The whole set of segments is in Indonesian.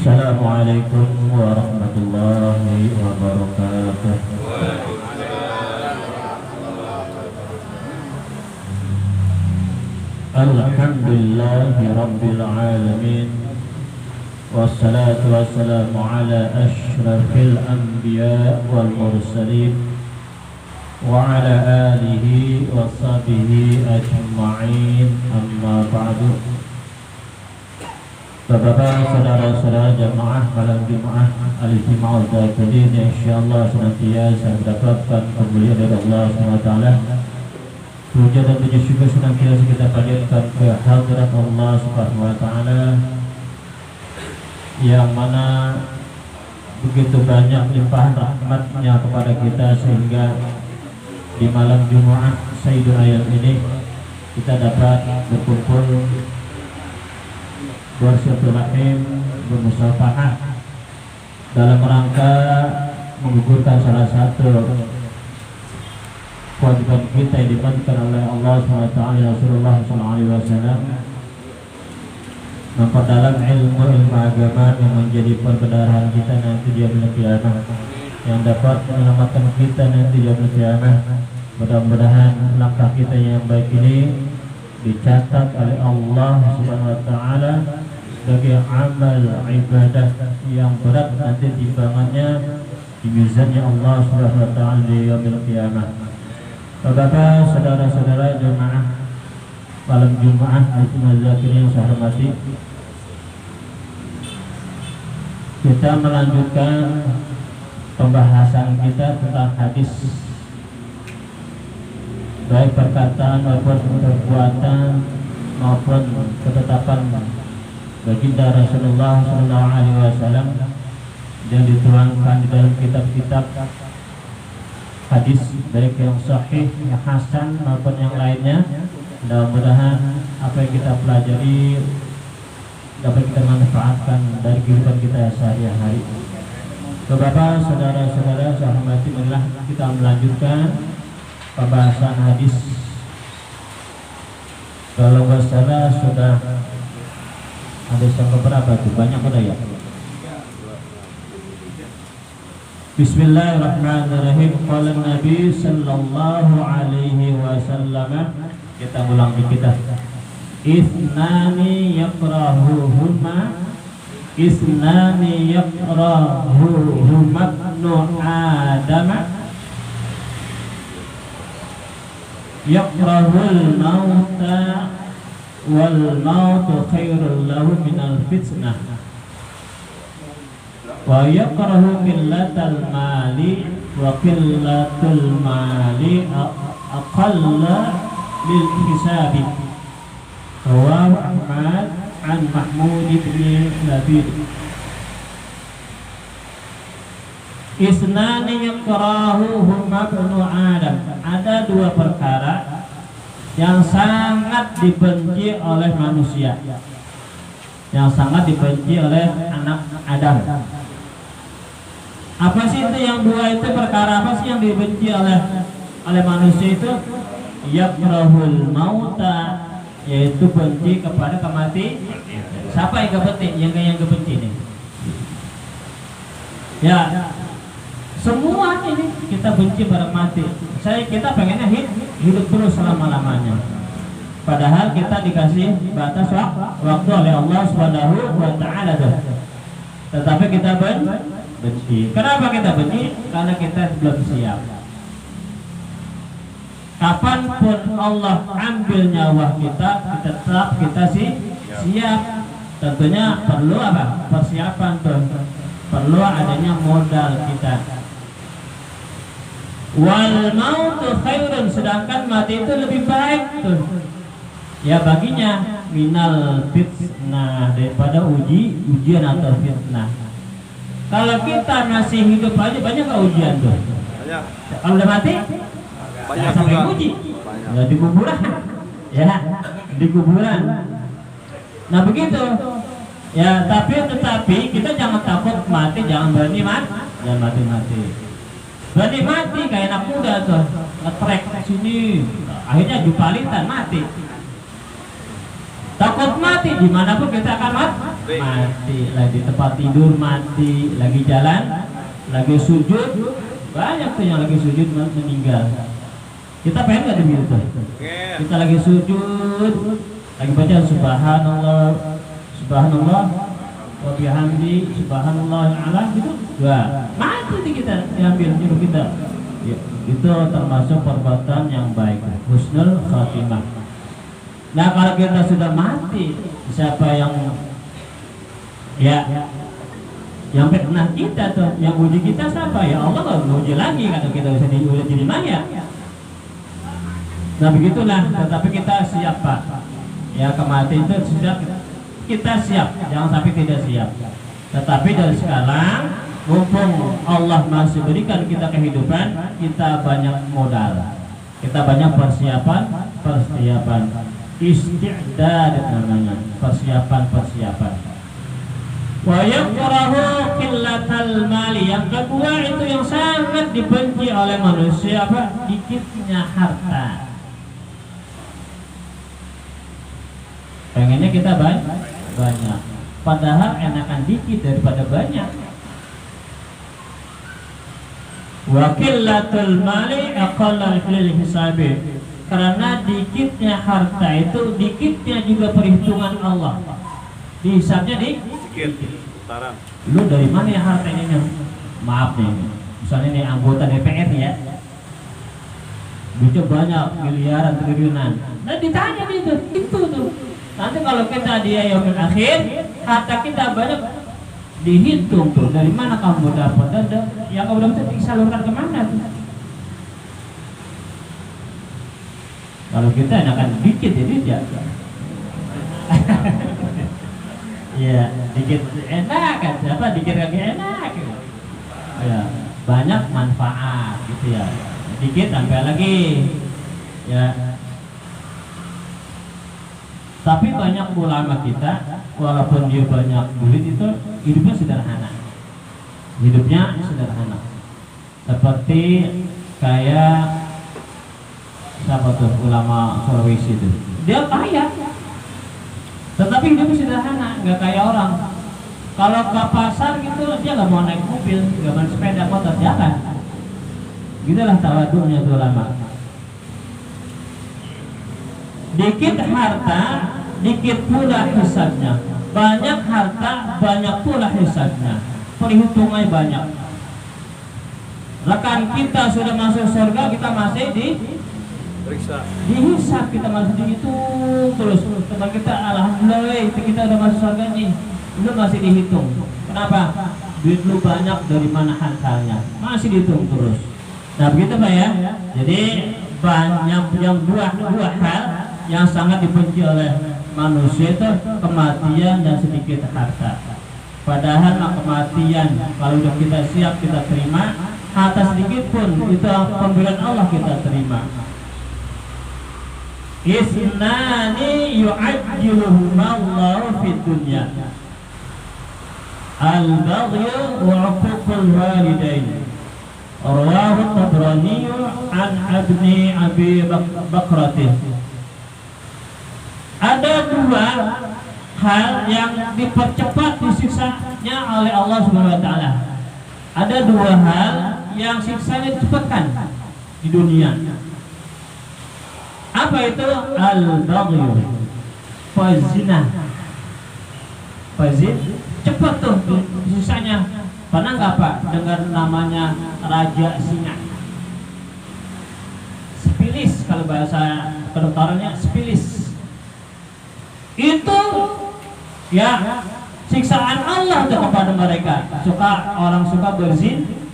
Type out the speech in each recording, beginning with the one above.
Assalamualaikum warahmatullahi wabarakatuh. Alhamdulillahi rabbil alamin. Wassalatu wassalamu ala ashrafil anbiya wal mursalin wa ala alihi wa sahbihi ajma'in, amma ba'du. Bapak-bapak, saudara-saudara jamaah malam Jumat al-Jum'ah al-Zakadin yang insyaallah senantiasa mendapatkan kemuliaan dari Allah SWT. Puja dan puji syukur senantiasa kita panjatkan ke hadirat Allah SWT, yang mana begitu banyak limpahan rahmatnya kepada kita, sehingga di malam Jumat Sayyidul Ayam ini kita dapat berkumpul, bersilaturahim, bermusafahah dalam rangka menggugurkan salah satu kewajiban kita yang dibantukan oleh Allah SWT, Rasulullah SAW, memperdalam ilmu agama yang menjadi perbedaan kita nanti di yaumil qiyamah, yang dapat menyelamatkan kita nanti di yaumil qiyamah. Mudah-mudahan langkah kita yang baik ini dicatat oleh Allah Subhanahu wa taala sebagai amal ibadah yang berat nanti timbangannya di mizannya Allah Subhanahu wa taala di yaumil qiyamah. Bapak, saudara-saudara jemaah malam Jumat al-Jum'ah al-Zakadin yang saya hormati, kita melanjutkan pembahasan kita tentang hadis, baik perkataan maupun perbuatan maupun ketetapan baginda Rasulullah SAW yang dituangkan di dalam kitab-kitab hadis, baik yang sahih, yang hasan maupun yang lainnya. Mudah-mudahan apa yang kita pelajari dapat kita manfaatkan dari kehidupan kita sehari-hari. Bapak, saudara-saudara saya hormati, marilah kita melanjutkan pembahasan hadis. Kalau nggak salah sudah hadis yang beberapa tuh, banyak udah ya. Bismillahirrahmanirrahim. Qala Nabi sallallahu alaihi wasallam, kita ulang di kita. Isnani yakrahuhuma ibnu Adam, yakrahul mauta wal mautu khairul lahu minal fitnah, wa yakrahu qillatal mali wa qillatul mali aqalla lil hisabi. Rawahu Ahmad an Mahmud bin Labid. Isnani yakrahuhuma ibnu Adam, ada dua perkara yang sangat dibenci oleh manusia, yang sangat dibenci oleh anak Adam. Apa sih itu yang dua itu? Perkara apa sih yang dibenci oleh manusia itu? Yakrahul mauta, yaitu benci kepada kematian. Siapa yang kebenci? Yang kebenci nih? Ya, semua ini kita benci pada mati. Kita pengennya hidup terus selama-lamanya. Padahal kita dikasih batas waktu oleh Allah Subhanahu wa taala. Tetapi kita benci. Kenapa kita benci? Karena kita belum siap. Kapanpun Allah ambil nyawa kita tetap kita siap. Tentunya perlu apa? Persiapan tuh. Perlu adanya modal kita. Wal mautu khairun, sedangkan mati itu lebih baik tuh. Ya baginya minal fitnah, daripada ujian atau fitnah. Kalau kita masih hidup aja banyak gak ujian tuh? Banyak. Kalau udah mati? Banyak sampai uji. Ya di kuburan. Ya, di kuburan. Nah begitu. Ya, tetapi kita jangan takut mati, jangan berani mati. Jangan mati. Berani mati kayak anak muda tuh. Ngetrek sini. Akhirnya jupalitan mati. Takut mati, dimanapun kita akan mati, lagi tempat tidur mati, lagi jalan, lagi sujud, banyak tuh yang lagi sujud meninggal. Kita pengen nggak begitu? Kita lagi sujud, lagi baca subhanallah, subhanallah, wa bihamdi, subhanallah ala gitu, mati di kita, diambil hidup kita. Ya, itu termasuk perbuatan yang baik, husnul khatimah. Nah kalau kita sudah mati, siapa yang yang pernah kita tuh, yang uji kita siapa? Ya Allah nggak uji lagi kalau kita bisa diuji jadi mayat. Nah begitulah, tetapi kita siap Pak. Ya kematian itu sudah kita siap, jangan sampai tidak siap. Tetapi dari sekarang, mumpung Allah masih berikan kita kehidupan, kita banyak modal, kita banyak persiapan, isti'dad namanya, persiapan. Wa yakrahu qillatal mali. Yang kedua itu yang sangat dibenci oleh manusia apa? Dikitnya harta. Pengennya kita banyak. Padahal enakan dikit daripada banyak. Wa qillatul mali aqalla fil hisabi. Karena dikitnya harta itu dikitnya juga perhitungan Allah. Dihisabnya dikit. Lu dari mana ya harta ini? Maaf nih, misalnya nih anggota DPR ya, duitnya banyak, miliaran, triliunan. Nah ditanya itu tuh. Nanti kalau kita di yaumil akhir, harta kita banyak, dihitung tuh dari mana kamu dapat, dan yang kamu dapat disalurkan kemana tuh? Kalau kita enakan dikit jadi ya. Ya, dikit enak kan, siapa dikit lagi enak gitu. Ya, banyak manfaat gitu ya. Dikit sampai lagi. Ya. Tapi banyak ulama kita, walaupun dia banyak duit itu hidupnya sederhana. Seperti kayak siapa tuh ulama Sulawesi itu. Dia kaya, tetapi hidupnya sederhana, nggak kayak orang. Kalau ke pasar gitu dia nggak mau naik mobil, nggak mau sepeda motor, jangan. Gitulah tawadhunya tuh ulama. Dikit harta, dikit pula hisabnya. Banyak harta, banyak pula hisabnya. Perhitungannya banyak. Rekan kita sudah masuk surga, kita masih dihisab, kita masih dihitung terus. Teman kita alhamdulillah kita udah masuk surga nih, itu masih dihitung. Kenapa? Duit lu banyak, dari mana asalnya? Masih dihitung terus. Nah begitu Pak ya. Jadi banyak yang dua hal yang sangat dibenci oleh manusia itu kematian dan sedikit harta. Padahal kematian kalau udah kita siap kita terima, harta sedikit pun itu pemberian Allah kita terima. Isnani yu'ajjiluhum Allah fid dunya, al-baghyu wa 'uququl walidain. Rawahu Tabrani an Abi Bakrati. Ada dua hal yang dipercepat disiksanya oleh Allah Subhanahu wa taala. Ada dua hal yang siksanya dicepatkan di dunia. Apa itu? Al-baghyu, pezina. Cepat tuh siksanya. Pernah nggak Pak dengar namanya Raja Singa? Spilis, kalau bahasa kedokterannya spilis. Itu ya siksaan Allah tuh kepada mereka. Orang suka berzin,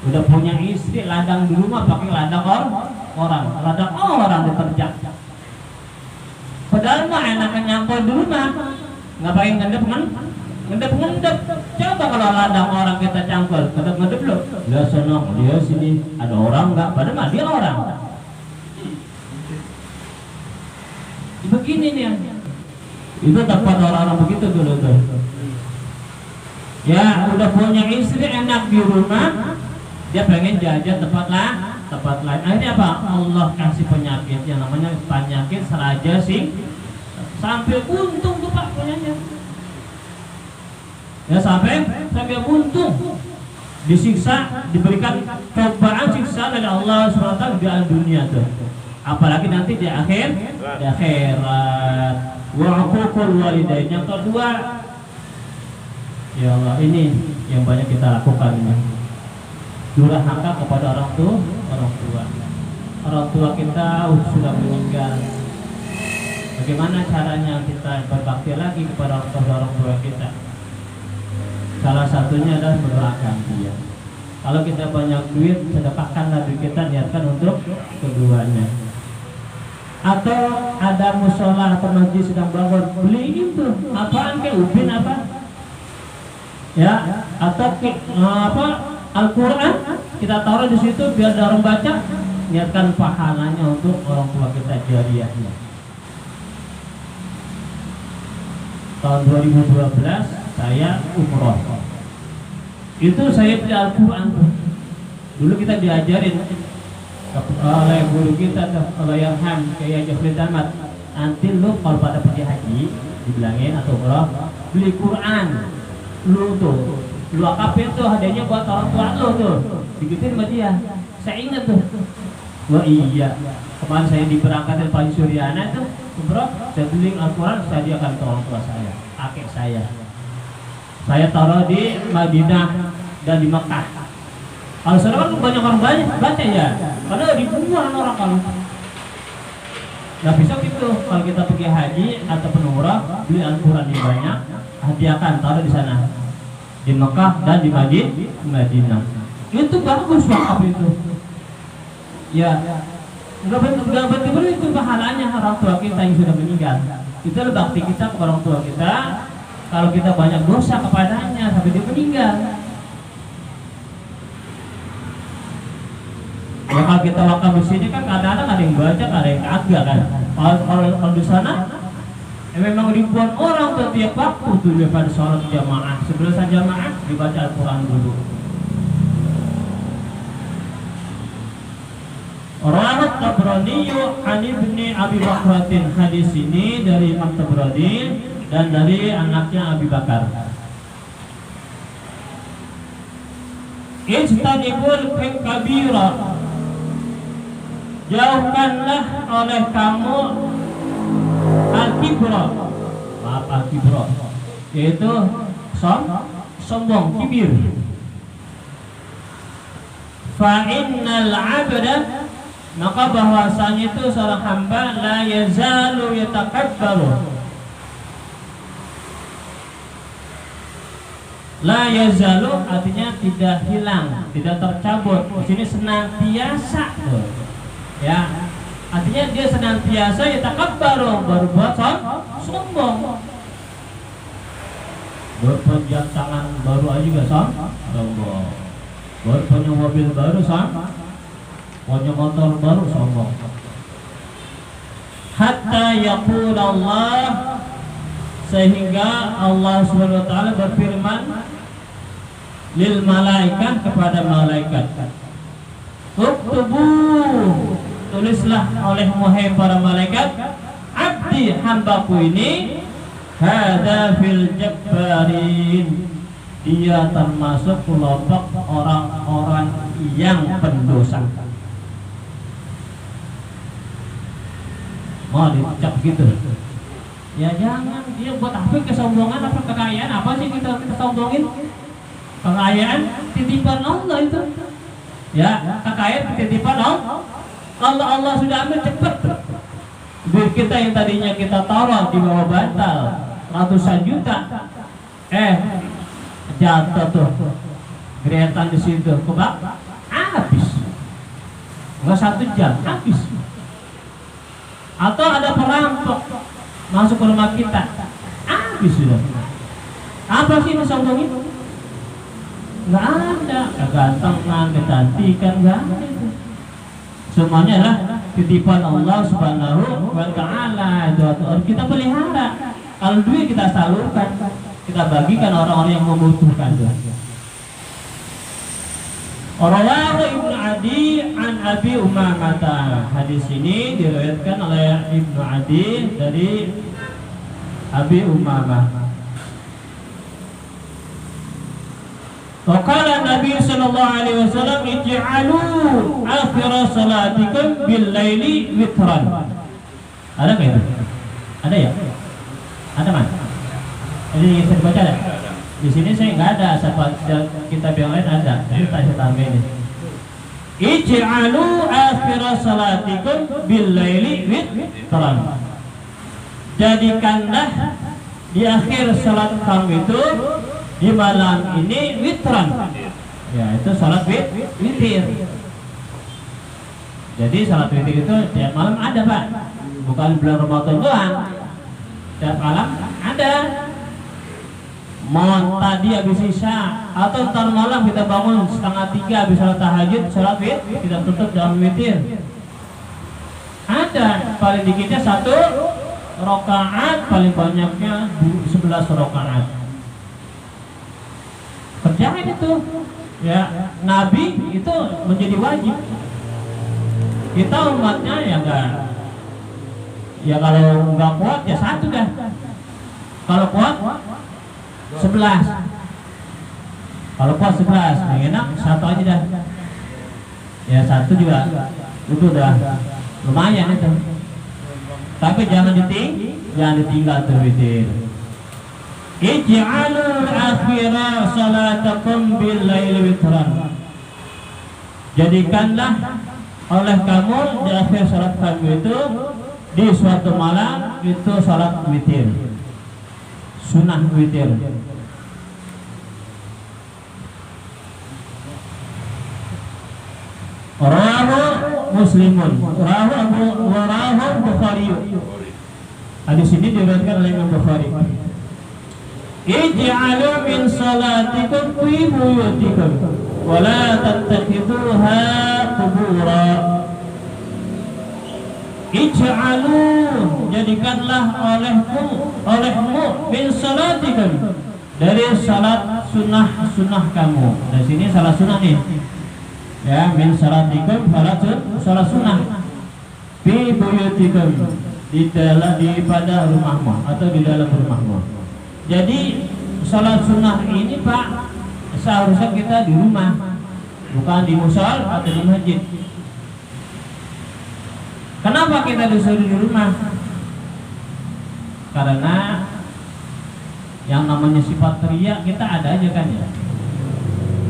udah punya istri, ladang di rumah pakai ladang orang diterjang. Padahal mah enakan nyampur di rumah, nggak pakai ngendep. Coba kalau ladang orang kita cangkul, ngendep lo. Dia sono, dia sini, ada orang nggak? Padahal mah dia orang. Begini nih. Itu tempat orang-orang begitu dulu tuh. Ya udah punya istri enak di rumah, dia pengen jajan tempat lain. Akhirnya apa? Allah kasih penyakit yang namanya penyakit seraja sing, sampai untung tuh Pak punyanya. Ya sampai buntung, disiksa, diberikan cobaan siksa dari Allah SWT di alam dunia tuh. Apalagi nanti di akhirat. Wa uququl walidain. Yang kedua, ya Allah, ini yang banyak kita lakukan ini. Durhaka kepada orang tua. Orang tua kita sudah meninggal. Bagaimana caranya kita berbakti lagi kepada orang tua kita? Salah satunya adalah mendoakan dia. Kalau kita banyak duit, sedekahkanlah duit kita, niatkan untuk keduanya. Atau ada musola atau masjid sedang bangun, beli itu apaan, kayak ubin apa? Ya, atau Al-Quran kita taruh di situ biar ada orang baca, niatkan pahalanya untuk orang tua kita jariyahnya. Tahun 2012 saya umroh. Itu saya beli Al-Quran tuh. Dulu kita diajarin oleh guru kita tuh, oleh yang kayak Jafri Damat. Nanti lu kalau pada pergi haji, dibilangin atau umroh, beli Quran. Lu akapin tuh hadiahnya buat orang tua lu tuh. Digituin sama dia. Saya ingat tuh. Wah iya. Kemarin saya diberangkatin Pak Suryana tuh, umroh, saya beli Al-Quran, saya hadiahkan ke orang tua saya, kakek saya. Saya taruh di Madinah dan di Mekah. Kalau sekarang kan banyak orang baca ya, karena ribuan orang kalau. Nah bisa gitu, kalau kita pergi haji atau umrah, beli Al-Quran yang banyak, hadiahkan, taruh di sana, di Mekah dan di Madinah. Itu bagus wakaf itu. Ya, nggak betul itu pahalanya orang tua kita yang sudah meninggal. Itu adalah bakti kita kepada orang tua kita. Kalau kita banyak dosa kepadanya sampai dia meninggal. Ya kalau kita wakaf di sini kan kadang-kadang ada yang baca, ada yang kagak kan. Kalau di sana, memang ribuan orang setiap waktu tuh pada sholat jamaah. Sebelum jamaah dibaca Al-Quran dulu. Rawat Tabrani an Ibni Abi Bakratin. Hadis ini dari Imam Tabrani dan dari anaknya Abi Bakar. Ijtanibul kabira, jauhkanlah oleh kamu al-kibra. Maaf, al-kibra yaitu sombong, kibir. Fa innal 'abda, maka bahwasanya itu seorang hamba la yazalu yatakabbaru. La yazalu artinya tidak hilang, tidak tercabut. Di sini senantiasa. Ya, artinya dia senantiasa yatakabbaru, berbuat sombong. Berpenjat tangan baru aja juga sombong. Baru punya mobil baru sombong. Punya motor baru sombong. Hatta yaqul Allah, sehingga Allah Subhanahu wa taala berfirman lil malaikat, kepada malaikat, uktubu, tulislah oleh wahai para malaikat, abdi, hambaku ini, hada fil jabbarin, dia termasuk kelompok orang-orang yang pendosa. Mau dicap gitu? Ya jangan, dia buat apa kesombongan, apa kekayaan, apa sih kita sombongin? Kekayaan titipan Allah itu. Ya, kekayaan titipan Allah. Allah sudah ambil cepat. Duit kita yang tadinya kita taruh di bawah bantal ratusan juta, jatuh tuh, geretan di situ, kebak, habis. Nggak 1 jam, habis. Atau ada perampok masuk ke rumah kita, habis sudah. Apa sih yang sombongin? Nggak ada, kegantengan, kecantikan, nggak ada itu. Semuanya lah titipan Allah Subhanahu wa ta'ala. Itu harus kita pelihara. Kalau duit kita salurkan, kita bagikan orang-orang yang membutuhkan. Rawahu Ibnu Adi an Abi Umamah. Hadis ini diriwayatkan oleh Ibnu Adi dari Abi Umamah. Waqala Nabi sallallahu alaihi wasallam ij'alu akhir salatikum bil laili witran. Ada enggak itu? Ada ya? Ada man? Ini bisa dibaca ada? Di sini saya enggak ada, kitab yang lain ada. Jadi saya tambahin ini. Ij'alu akhir salatikum bil laili witran. Jadikanlah di akhir salat kamu itu di malam ini witran. Ya, itu salat witir. Jadi salat witir itu tiap malam ada, Pak. Bukan bulan Ramadan doang. Tiap malam ada. Mau tadi habis isya atau ntar malam kita bangun 2:30 habis salat tahajud, salat witir, kita tutup dalam witir. Ada, paling dikitnya 1 rakaat, paling banyaknya 11 rakaat. Kerjain itu. Ya, Nabi itu menjadi wajib. Kita umatnya ya enggak. Ya kalau enggak kuat ya 1 dah. Kalau kuat 11. Kalau kuat 11, yang enak 1 aja dah. Ya 1 juga itu udah lumayan itu. Tapi jangan ditinggal tuh witir. Ij'alu akhira salatakum bil laili witran. Jadikanlah oleh kamu di akhir salat kamu itu di suatu malam itu salat witir. Sunnah witir. Rawahu Muslimun, rawahu Bukhari. Hadis ini diriwayatkan oleh Imam Bukhari. Ij'alu min salatikum fi buyutikum wa la tattakhiduha qubura. Ij'alu, jadikanlah olehmu min salatikum, dari salat sunnah kamu. Dari sini salat sunnah nih. Ya, min salatikum salat sunnah fi buyutikum, pada rumahmu atau di dalam rumahmu. Jadi salat sunnah ini Pak seharusnya kita di rumah, bukan di musol atau di masjid. Kenapa kita disuruh di rumah? Karena yang namanya sifat ria kita ada aja kan ya.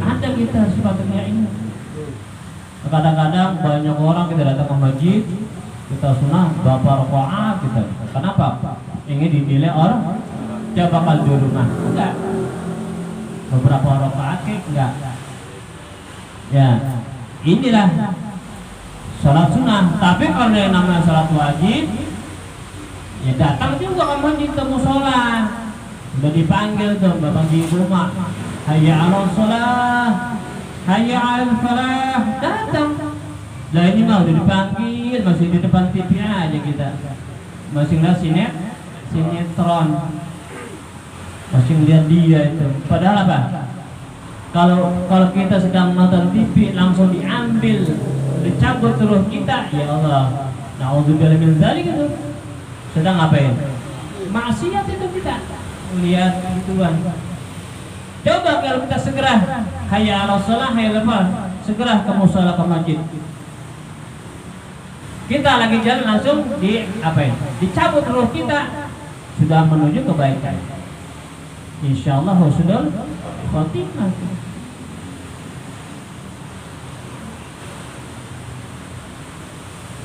Ada kita sifat ria ini. Kadang-kadang banyak orang kita datang ke masjid, kita sunnah berapa rakaat kita. Kenapa? Ingin dinilai orang. Coba kalau di rumah enggak. Beberapa rakaat enggak. Ya, inilah salat sunnah. Tapi kalau yang namanya salat wajib, ya datang juga ke masjid ke mushola. Udah dipanggil tuh bapak di rumah. Hayya 'alas shalah, hayya 'alal falah, datang. Lah ini mah udah dipanggil, masih di depan TV aja kita. Masih ngeliat sinetron. Masih ngeliat dia itu. Padahal apa? Kalau kita sedang nonton TV langsung diambil, dicabut terus kita, ya Allah. Nauzubillah min dzalik itu. Sedang ngapain? Maksiat itu kita. Lihat gituan. Coba kalau kita segera hayya 'alas shalah, hayya 'alal falah, segera ke mushola ke masjid. Kita lagi jalan langsung dicabut roh kita, sudah menuju kebaikan. Insyaallah husnul khotimah.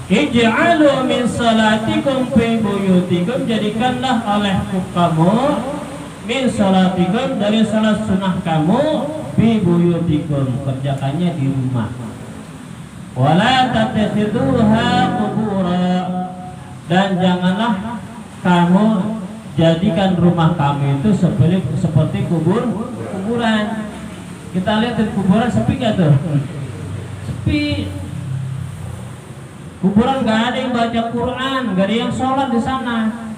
Ij'alu min salatikum fi buyutikum, jadikanlah oleh kamu min salatikum, dari salat sunnah kamu, fi buyutikum, kerjakannya di rumah. Wala tattakhiduha qubura, dan janganlah kamu jadikan rumah kamu itu seperti kuburan. Kita lihat di kuburan sepi gak tuh? Sepi. Kuburan gak ada yang baca Quran, gak ada yang sholat di sana.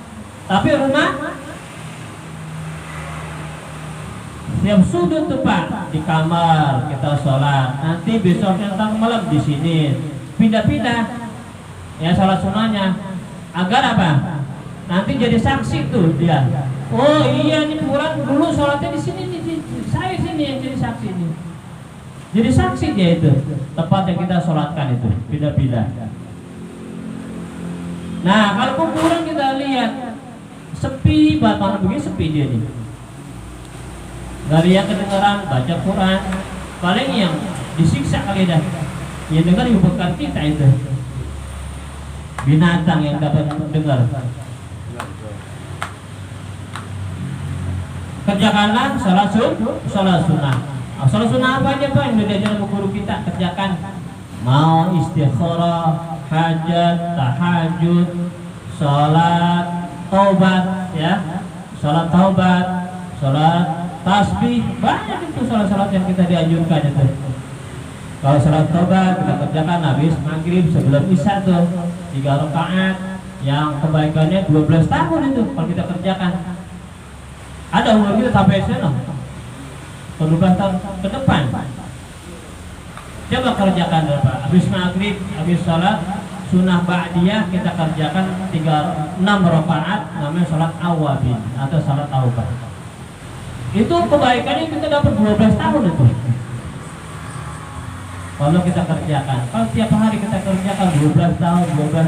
Tapi rumah setiap sudut tuh Pak, di kamar kita sholat. Nanti besoknya tentang malam di sini, pindah-pindah. Ya sholat sunnahnya. Agar apa? Nanti jadi saksi tuh dia. Oh iya, ini kuburan dulu sholatnya di sini, di saya sini. ini yang jadi saksi ini. Jadi saksi dia itu tempat yang kita sholatkan itu pindah-pindah. Nah kalau kuburan kita lihat sepi banget, begini sepi dia nih. Dari yang kedengaran baca Quran, paling yang disiksa kali dah. Yang dengar bukan kita itu, binatang yang dapat dengar. Kerjakanlah sholat sunnah. Sholat sunnah apa aja Pak yang udah diajarin guru kita kerjakan? Mau istikharah, hajat, tahajud, sholat taubat ya, sholat taubat, sholat tasbih, banyak itu sholat-sholat yang kita dianjurkan itu. Kalau sholat taubat kita kerjakan habis maghrib sebelum isya tuh 3 rakaat yang kebaikannya 12 tahun itu kalau kita kerjakan. Ada umur kita sampai sana 12 tahun ke depan. Coba kerjakan berapa? Habis maghrib, habis sholat sunnah ba'diyah kita kerjakan 6 rakaat namanya sholat awabin atau sholat taubat. Itu kebaikannya kita dapat 12 tahun itu. Kalau kita kerjakan, kalau tiap hari kita kerjakan 12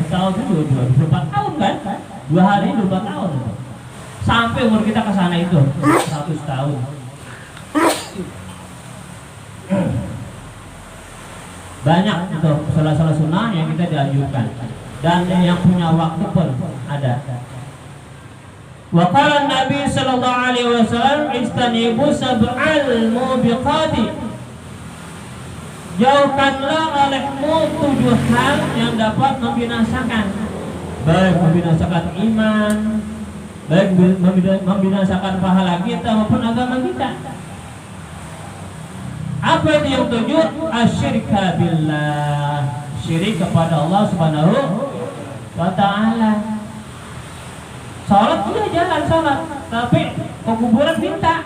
tahun itu 24 tahun kan? 2 hari 24 tahun itu. Sampai umur kita ke sana itu 100 tahun. Banyak itu salah-salah sunnah yang kita dianjurkan dan yang punya waktu pun ada. Wa qala Nabi sallallahu alaihi wasallam istanibu sab'al mubiqati. Jauhkanlah olehmu 7 hal yang dapat membinasakan, baik membinasakan iman, baik membinasakan pahala kita maupun agama kita. Apa itu yang 7? Asyirka billah, syirik kepada Allah Subhanahu wa ta'ala. Salat sudah jalan salat, tapi ke kuburan minta.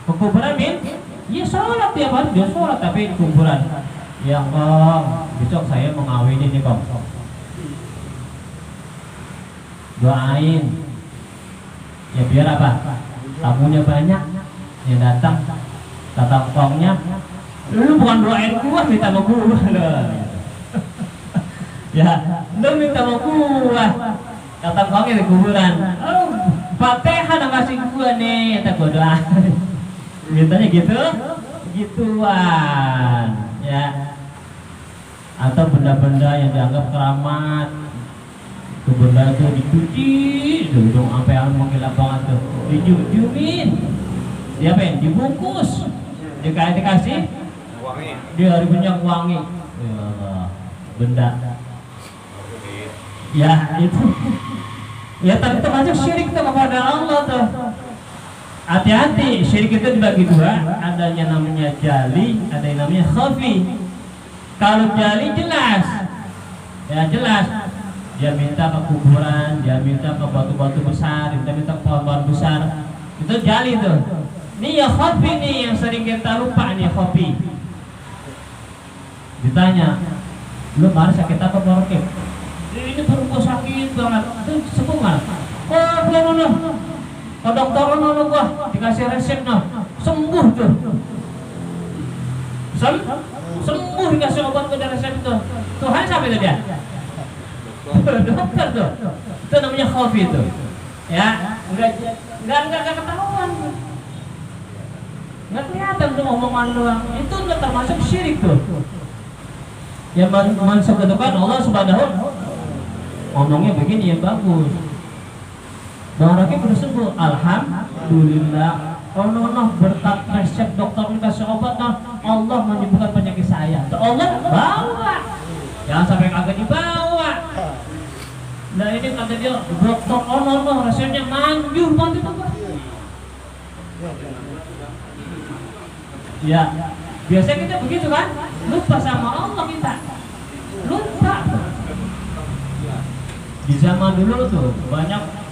Ke kuburan minta. Ya sholat tiap hari dia sholat tapi di kuburan. Ya Kong, besok saya mau ngawin ini Kong. Doain. Ya biar apa? Tamunya banyak yang datang. Kata Kongnya, lu bukan doain gua, minta sama gua. Ya, lu minta sama gua. Kata Kongnya di kuburan. Oh, Fatihah ngasih gua nih, kata gua doain. Mintanya gituan ya, atau benda-benda yang dianggap keramat, itu benda itu dicuci, itu sampai yang menggila banget tuh, dijujumin, siapa yang dibungkus, dikasih, dia hari banyak wangi, ya, benda, ya itu, ya tapi termasuk syirik tuh kepada Allah tuh. Hati-hati, syirik itu dibagi 2, ada yang namanya jali, ada yang namanya khafi. Kalau jali jelas, ya jelas, dia minta ke kuburan, dia minta ke batu-batu besar, dia minta ke pohon-pohon besar, itu jali tuh. Ini ya khafi nih yang sering kita lupa nih khafi. Ditanya, lu kemarin sakit apa Pak? Ini perut sakit banget, itu sembuh nggak? Oh belum. Ke dokter nol gua dikasih resep sembuh tuh. Sembuh dikasih obat ke resep itu. Tuhan sampai itu dia. Dokter tuh. Itu namanya khafi itu. Ya, enggak ketahuan. Enggak kelihatan tuh omongan doang. Itu enggak termasuk syirik tuh. Yang mensekutukan Allah Subhanahu. Ngomongnya begini yang bagus. Bang Rakib udah sembuh, alhamdulillah. Allah berkat resep dokter dikasih obat, Allah menyembuhkan penyakit saya. Allah bawa, jangan sampai kagak dibawa. Nah ini kata dia dokter Allah resepnya manjur banget itu. Ya, biasanya kita begitu kan, lupa sama Allah kita, lupa. Di zaman dulu tuh banyak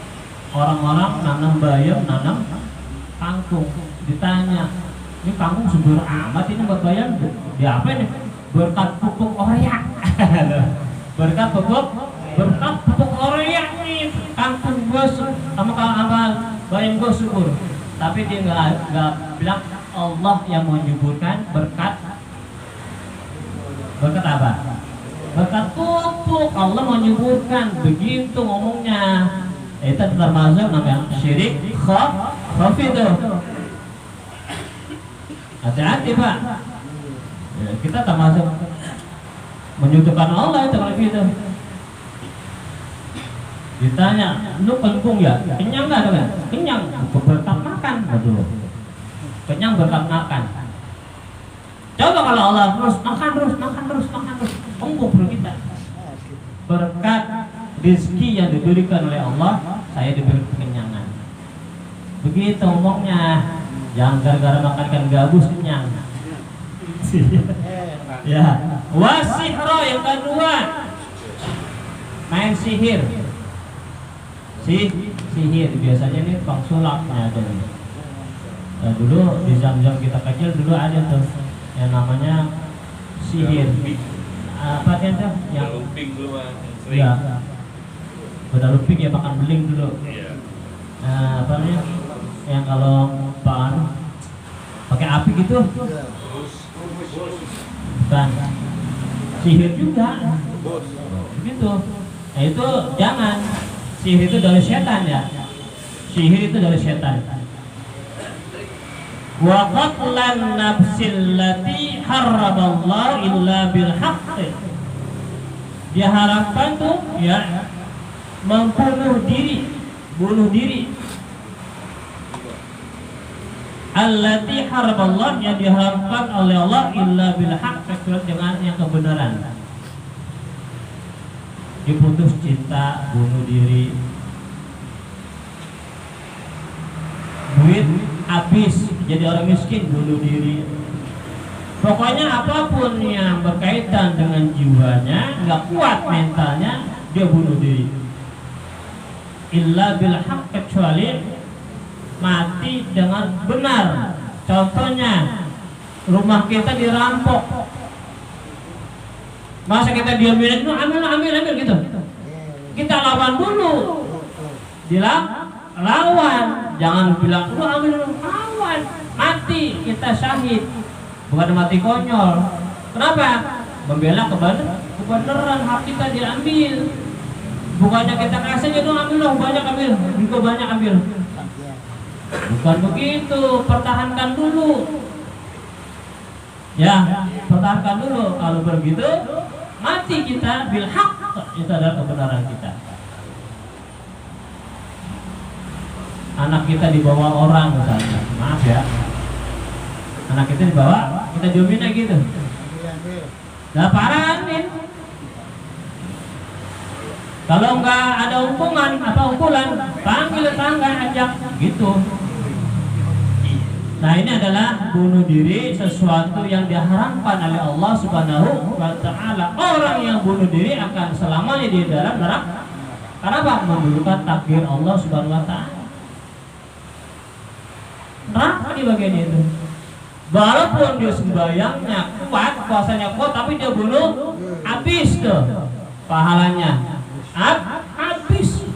orang-orang nanam bayam, nanam kangkung. Ditanya, ini kangkung subur amat ini buat bayam? Dia apa ini? Berkat pupuk urea. Berkat pupuk urea nih kangkung gua sama bayam gua subur. tapi dia nggak bilang Allah yang menyuburkan berkat apa? Berkat pupuk Allah menyuburkan, begitu ngomongnya. Itu termasuk namanya syirik khafi itu. Hati-hati Pak. Ya, kita termasuk menyuburkan Allah itu kalau gitu. Ditanya, lu kengkung ya? Kenyang nggak kan? Kenyang, berkat makan, betul. Kenyang berkat makan. Coba kalau Allah terus makan terus, kengkung perut kita. Berkat rezeki yang diberikan oleh Allah, saya diberi kekenyangan. Begitu ngomongnya, jangan gara-gara makan ikan gabus kenyang. Ya, wasihro yang kedua, main sihir. Sihir biasanya ini tukang sulapnya ada. Nah, dulu di jam-jam kita kecil dulu ada tuh yang namanya sihir. Apa itu? Yang lumping dulu sering. Ya. Udah lumping ya makan beling dulu. Iya. Apa namanya? Yang kalau pakai api gitu. Bukan. Sihir juga. Gitu. Nah itu jangan. Sihir itu dari setan ya. Sihir itu dari setan. Wa qatlan nafsil lati harramallahu illa bil haqq. Diharapkan tuh ya membunuh diri, bunuh diri. Allati harramallahu yang diharapkan oleh Allah illa bil haqq, kecuali dengan yang kebenaran. Diputus cinta, bunuh diri, duit habis jadi orang miskin, bunuh diri. Pokoknya apapun yang berkaitan dengan jiwanya, nggak kuat mentalnya, dia bunuh diri. Illa bil haqq, kecuali mati dengan benar. Contohnya rumah kita dirampok, masa kita diamin itu ambil gitu. Kita lawan dulu. Lawan, jangan bilang lu ambil dulu, lawan. Mati, kita syahid. Bukan mati konyol. Kenapa? Membela kebenaran, hak kita diambil. Bukannya kita kasih aja dong, ambil dong, banyak ambil. Juga banyak ambil. Bukan begitu, pertahankan dulu. Ya, pertahankan dulu. Kalau begitu mati kita bil haq, itu adalah kebenaran kita. Anak kita dibawa orang misalnya, maaf ya, anak kita dibawa, kita diomin aja gitu. Nah paranin. Kalau nggak ada hukuman, hukulan, panggil tetangga, ajak gitu. Nah ini adalah bunuh diri, sesuatu yang diharamkan oleh Allah Subhanahu wa Ta'ala. Orang yang bunuh diri akan selamanya di dalam neraka. Kenapa? Mendudukan takdir Allah Subhanahu wa Ta'ala. Neraka di bagian itu. Walaupun dia sembahyangnya kuat, puasanya kuat, tapi dia bunuh, habis tuh pahalanya. Habis.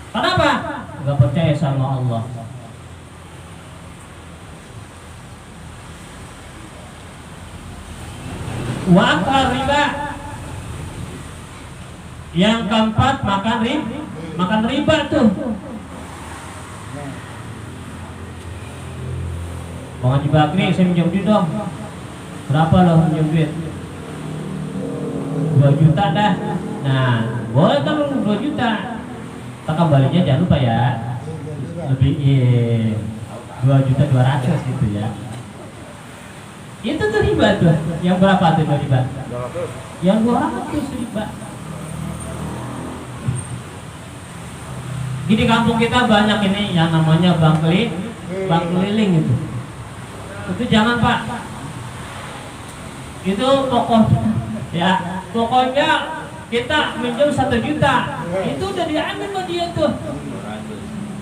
Kenapa? Gak percaya sama Allah. Wa akal riba. Yang keempat makan riba tuh. Bang Haji Bakri, saya minjem duit dong. Berapa loh minjem duit? 2 juta dah. Nah, boleh kan 2 juta. Kita kembalinya jangan lupa ya. Lebih 2.200.000 gitu ya. Itu tuh riba tuh. Yang berapa tuh riba? 200. Yang 200 riba. Di kampung kita banyak ini yang namanya bank keliling itu. Itu jangan Pak. Itu pokoknya kita minjem 1 juta. Itu udah diambil sama dia tuh.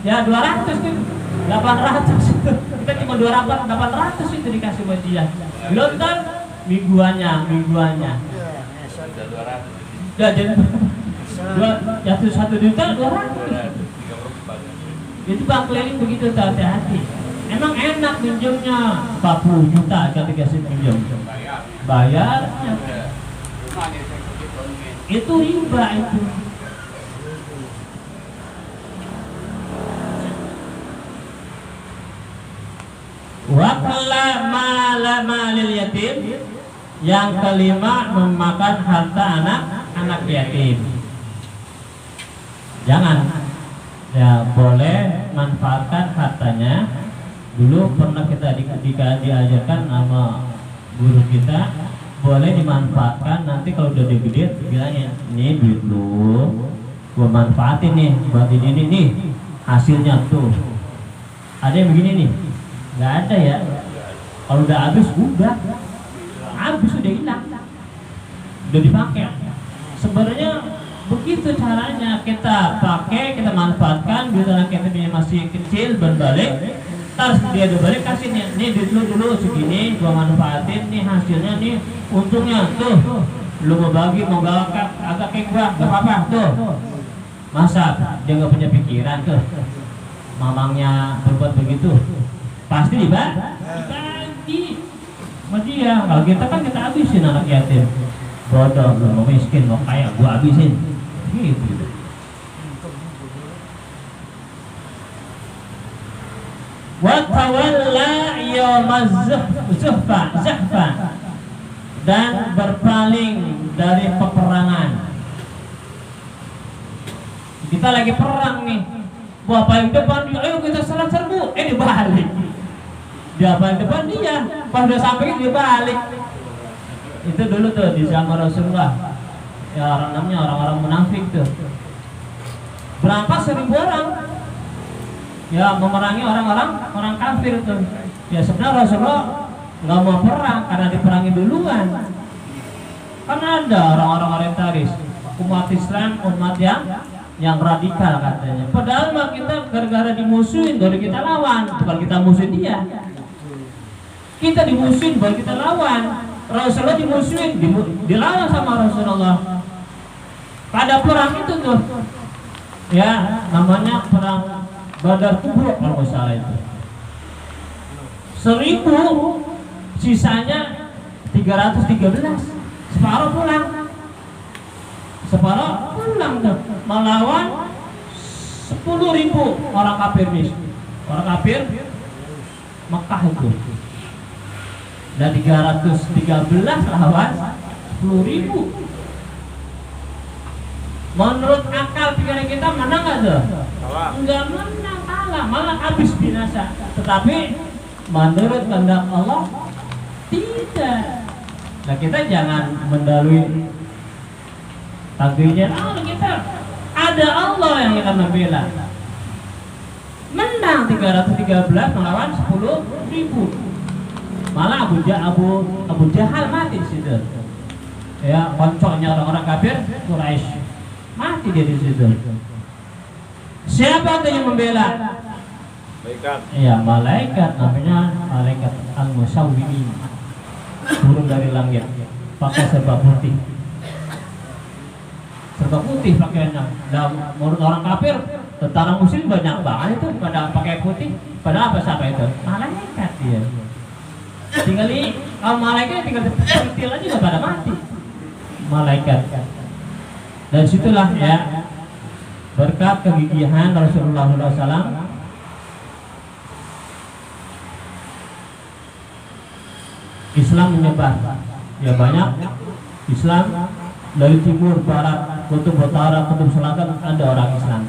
Ya 200 tuh. 800 kita cuma 800 itu dikasih buat dia. Belum kan mingguannya. Ya jadi 1 juta 200. Itu bank keliling begitu, hati-hati. Emang enak minjemnya 40 juta ketika si pinjam. Bayarnya. Itu riba itu. Wakala malil yatim. Yang kelima, memakan harta anak yatim. Jangan, ya boleh manfaatkan hartanya. Dulu pernah kita diajarkan sama guru kita, boleh dimanfaatkan. Nanti kalau udah gede, bilangnya, ini duit lu, gua manfaatin nih buat ini nih hasilnya tuh. Ada yang begini nih, nggak ada ya. Kalau udah habis udah hilang, udah dipakai. Sebenarnya begitu caranya, kita pakai, kita manfaatkan. Bila kita masih kecil berbalik, terus dia balik kasih nih dulu segini, gua manfaatin nih hasilnya nih, untungnya tuh, lu mau bagi mau agak kayak gua, gak apa-apa tuh. Masa dia nggak punya pikiran tuh, mamangnya berbuat begitu, pasti dibagi. Dia, kalau kita kan kita habisin anak yatim. Bodoh, lu mau miskin, mau kaya, gua habisin. Gitu. Wa tawalla yawmaz zahfa, dan berpaling dari peperangan. Kita lagi perang nih. Wah, paling depan, ayo kita serbu. Dibalik. Dia paling depan dia, pas udah sampai dia balik. Itu dulu tuh di zaman Rasulullah. Ya orang-orang munafik tuh. Berapa 1.000 orang? Ya memerangi orang kafir tuh. Ya sebenarnya Rasulullah nggak mau perang karena diperangi duluan. Karena ada orang-orang orientalis, umat Islam, umat yang radikal katanya. Padahal mah kita gara-gara dimusuhin, baru kita lawan, bukan kita musuhin dia. Kita dimusuhin baru kita lawan. Rasulullah dimusuhin, dilawan sama Rasulullah. Pada perang itu tuh, ya namanya perang Badar Kubro kalau nggak salah itu. 1.000, sisanya 313. Separuh pulang tuh, melawan 10.000 orang kafir orang kafir Mekah itu. Dan 313 lawan 10.000. Menurut akal pikiran kita menang nggak tuh? Enggak menang, kalah, malah habis binasa. Tetapi menurut kehendak Allah tidak. Nah kita jangan mendalui takdirnya. Kita ada Allah yang akan membela. Menang 313 melawan 10.000. Malah Abu Jahal mati di situ. Ya, konconya orang-orang kafir Quraisy. Mati dia di situ. Siapa yang membela? Malaikat. Iya, malaikat, namanya malaikat al-musawwimin. Turun dari langit pakai serba putih. Serba putih pakaiannya. Dan menurut orang kafir, tentara muslim banyak banget itu pada pakai putih. Pada apa siapa itu? Malaikat dia. Tinggal malaikat tinggal kecil aja udah pada mati. Malaikat. Dan situlah ya berkat kegigihan Rasulullah SAW Islam menyebar. Ya banyak Islam dari timur, barat, kutub utara, kutub selatan ada orang Islam.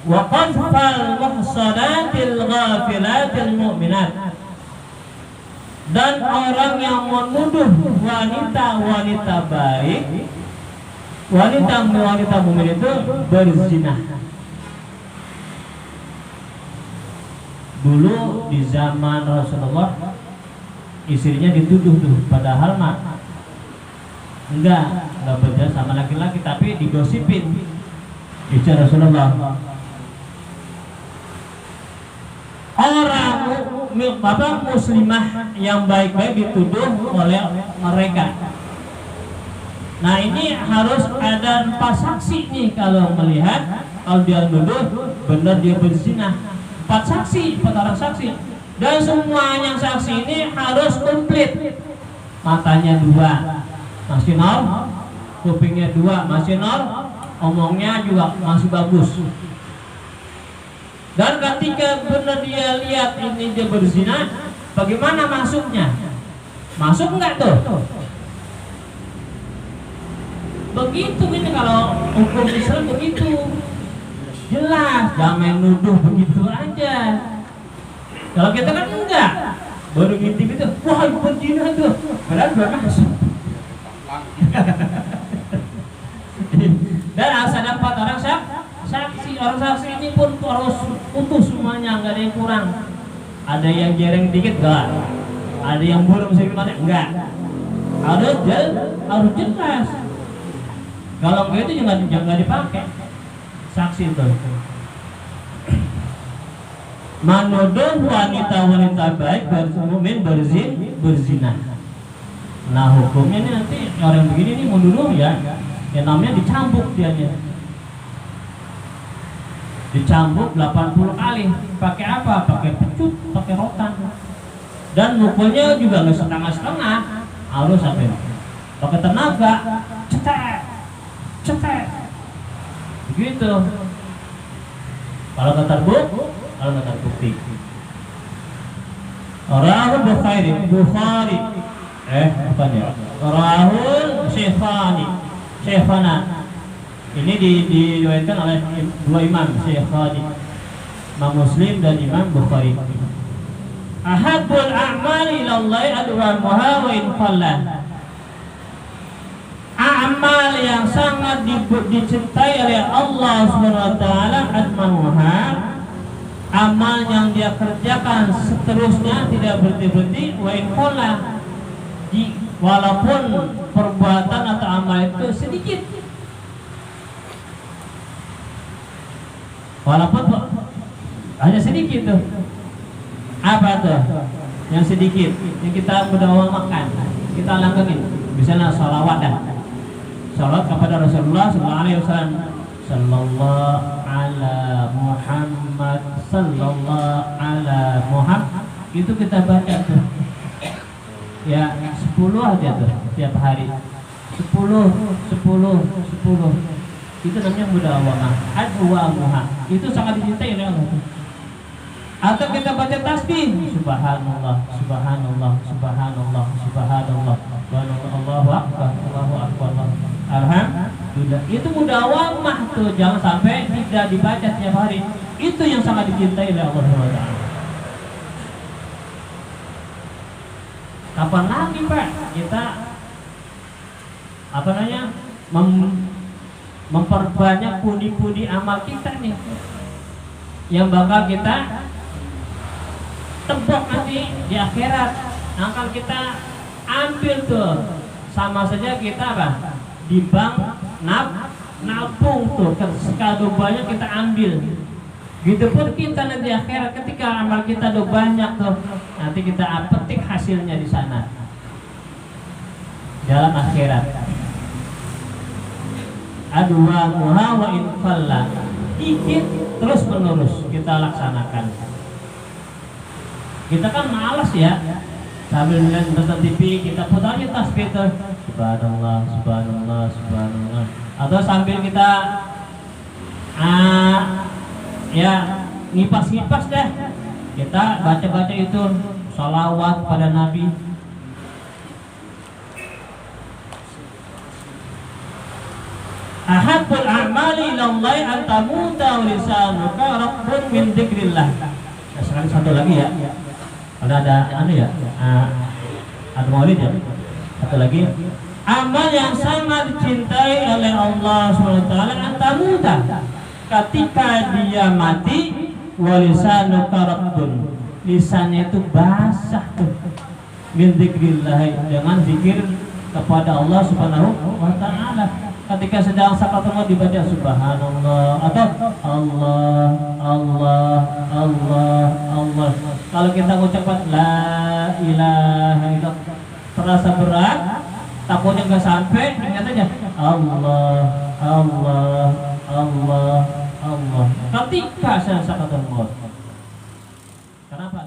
Wa qadfal muhsanatil ghafilatil mu'minat, dan orang yang menuduh wanita-wanita baik, wanita mukmin itu berzina. Dulu di zaman Rasulullah istrinya dituduh tuh, padahal mah enggak berzina sama laki-laki, tapi digosipin istri Rasulullah. Orang muslimah yang baik-baik dituduh oleh mereka. Nah ini harus ada 4 saksi nih kalau melihat, kalau dia nuduh benar dia berzina. 4 saksi, 4 orang saksi. Dan semua yang saksi ini harus komplit. Matanya 2 masih nol, kupingnya 2 masih nol, omongnya juga masih bagus. Dan ketika benar dia lihat ini dia berzina, bagaimana masuknya? Masuk enggak tuh? Begitu ini kalau hukum Islam begitu jelas, jangan main nuduh begitu aja. Kalau kita kan enggak, baru ngintip itu, wah berzina tuh, padahal belum masuk. Dan harus ada 4 orang saksi. Orang saksi ini pun harus utuh semuanya, nggak ada yang kurang. Ada yang jereng dikit enggak, ada yang burung sedikit enggak. Harus jelas. Kalau enggak itu jangan dipakai saksi itu. Menuduh wanita baik bersumin berzina. Nah hukumnya ini nanti orang begini nih menuduh ya, yang namanya dicambuk dianya. Dicambuk 80 kali. Pakai apa? Pakai pecut, pakai rotan. Dan mukulnya juga nggak setengah-setengah, harus sampai pakai tenaga, cetek, begitu. Kalau nggak terbukti. Rahul Bukhari, bukan ya? Rahul Syekhana. Ini diriwayatkan oleh 2 imam, Syekhani, Imam Muslim dan Imam Bukhari. Ahabbul a'mali ilallahi adwamuha wa in qallan. Amal yang sangat dicintai oleh Allah Subhanahu wa taala adwamuha, amal yang dia kerjakan seterusnya tidak berhenti-henti, wa in qallan, walaupun perbuatan atau amal itu sedikit. Walaupun hanya sedikit tuh. Apa tuh? Yang sedikit, yang kita mudah makan, kita langgengin. Misalnya salawat dah. Salawat kepada Rasulullah sallallahu alaihi wasallam. Sallallahu ala Muhammad, sallallahu ala Muhammad. Itu kita baca tuh. Ya, 10 aja tuh tiap hari. 10. Itu namanya mudawamah, adwamuha. Itu sangat dicintai oleh Allah. Atau kita baca tasbih, subhanallah, subhanallah, subhanallah, subhanallah, Allahu akbar, Allahu akbar, alhamdulillah. Itu mudawamah tuh, jangan sampai tidak dibaca tiap hari. Itu yang sangat dicintai oleh Allah SWT. Kapan lagi Pak kita memperbanyak pundi-pundi amal kita nih, yang bakal kita tebak nanti di akhirat. Akan kita ambil tuh, sama saja kita apa? Di bank nabung tuh, sekado banyak kita ambil. Gitu pun kita nanti akhirat, ketika amal kita udah banyak tuh, nanti kita petik hasilnya di sana dalam akhirat. Adwamuha wa in qalla, dikit terus menerus kita laksanakan. Kita kan malas ya, sambil nonton TV kita putarnya tasbih tuh, subhanallah, subhanallah, subhanallah. Atau sambil kita ya ngipas-ngipas deh, kita baca-baca itu salawat pada Nabi. Ahabbul a'mali ilallahi an tamuta wa lisanuka rabbun min dzikrillah. Nah, sekali satu lagi ya. Ada ya. Ada maulid ya. Satu lagi. Amal yang sangat dicintai oleh Allah SWT an tamuta, ketika dia mati, wa lisanuka rabbun, lisannya itu basah tuh, min dzikrillah, dengan zikir kepada Allah Subhanahu wa taala. Ketika sedang sakaratul maut dibaca subhanallah atau Allah, Allah, Allah, Allah. Kalau kita mengucapkan la ilaha illallah terasa berat, takutnya nggak sampai, ingat aja Allah, Allah, Allah, Allah. Ketika saya sakaratul maut. Kenapa?